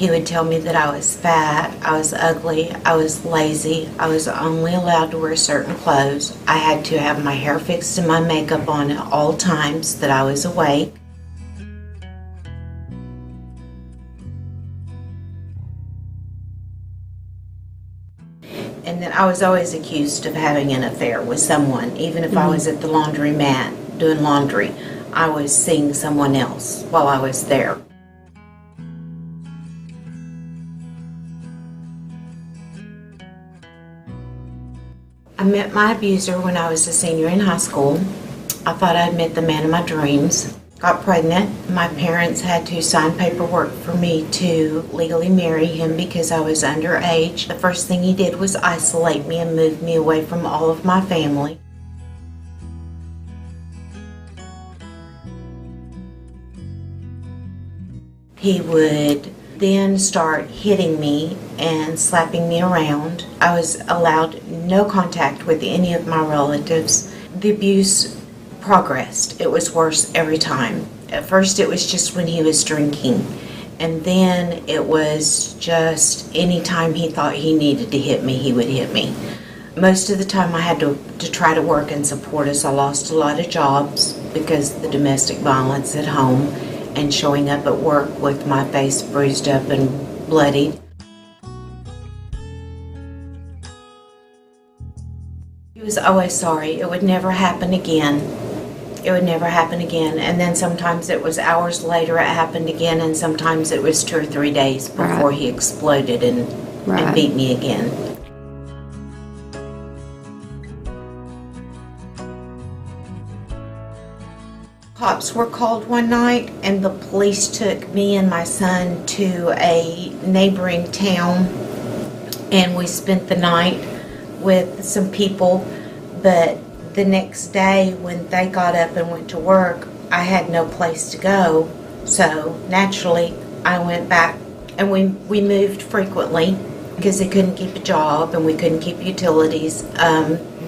He would tell me that I was fat, I was ugly, I was lazy, I was only allowed to wear certain clothes. I had to have my hair fixed and my makeup on at all times that I was awake. And that I was always accused of having an affair with someone. Even if I was at the laundromat doing laundry, I was seeing someone else while I was there. I met my abuser when I was a senior in high school. I thought I'd met the man of my dreams. Got pregnant. My parents had to sign paperwork for me to legally marry him because I was underage. The first thing he did was isolate me and move me away from all of my family. He would then start hitting me and slapping me around. I was allowed no contact with any of my relatives. The abuse progressed. It was worse every time. At first it was just when he was drinking, and then it was just any time he thought he needed to hit me, he would hit me. Most of the time I had to try to work and support us. I lost a lot of jobs because of the domestic violence at home and showing up at work with my face bruised up and bloodied. He was always sorry. It would never happen again. It would never happen again. And then sometimes it was hours later it happened again, and sometimes it was 2 or 3 days before he exploded and beat me again. Cops were called one night, and the police took me and my son to a neighboring town, and we spent the night with some people. But the next day when they got up and went to work, I had no place to go, so naturally I went back, and we moved frequently because they couldn't keep a job and we couldn't keep utilities.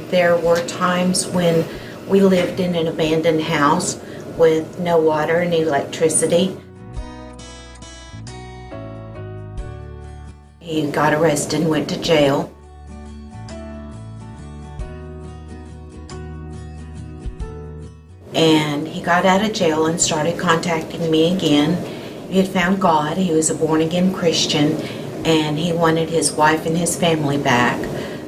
There were times when we lived in an abandoned house with no water and electricity. He got arrested and went to jail. And he got out of jail and started contacting me again. He had found God. He was a born-again Christian, and he wanted his wife and his family back.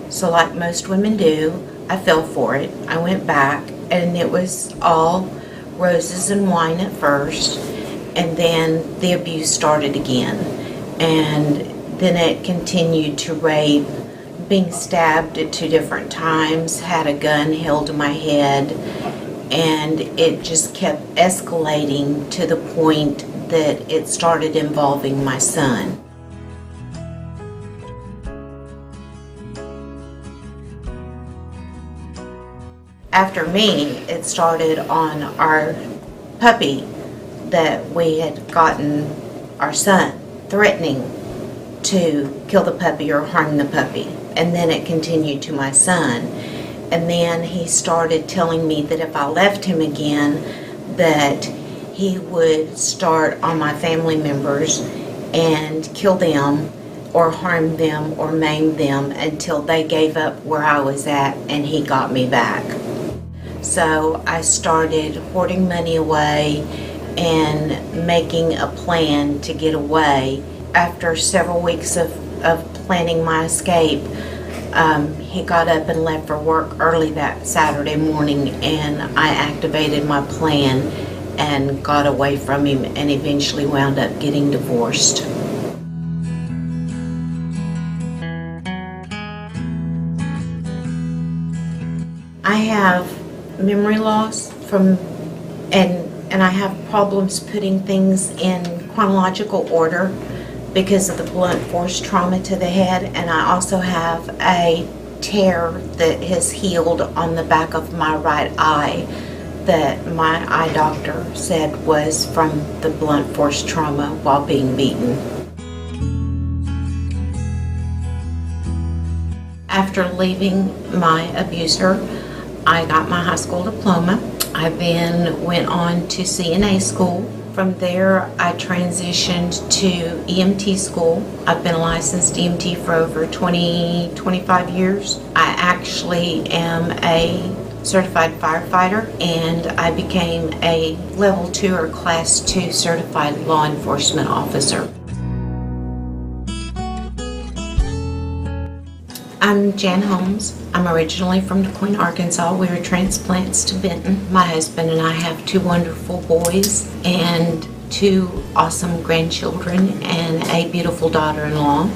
So like most women do, I fell for it. I went back, and it was all roses and wine at first, and then the abuse started again, and then it continued to rape, being stabbed at 2 different times, had a gun held to my head, and it just kept escalating to the point that it started involving my son. After me, it started on our puppy that we had gotten, our son, threatening to kill the puppy or harm the puppy. And then it continued to my son. And then he started telling me that if I left him again, that he would start on my family members and kill them or harm them or maim them until they gave up where I was at and he got me back. So I started hoarding money away and making a plan to get away. After several weeks of planning my escape, he got up and left for work early that Saturday morning, and I activated my plan and got away from him and eventually wound up getting divorced. I have memory loss and I have problems putting things in chronological order because of the blunt force trauma to the head, and I also have a tear that has healed on the back of my right eye that my eye doctor said was from the blunt force trauma while being beaten. After leaving my abuser, I got my high school diploma. I then went on to CNA school From there, I transitioned to EMT school. I've been a licensed EMT for over 25 years. I actually am a certified firefighter, and I became a level 2 or class 2 certified law enforcement officer. I'm Jan Holmes. I'm originally from DeQueen, Arkansas. We were transplants to Benton. My husband and I have 2 wonderful boys and 2 awesome grandchildren and a beautiful daughter-in-law.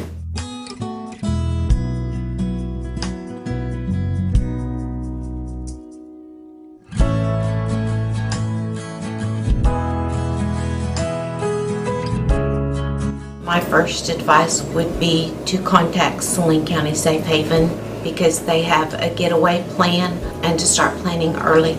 My first advice would be to contact Saline County Safe Haven because they have a getaway plan and to start planning early.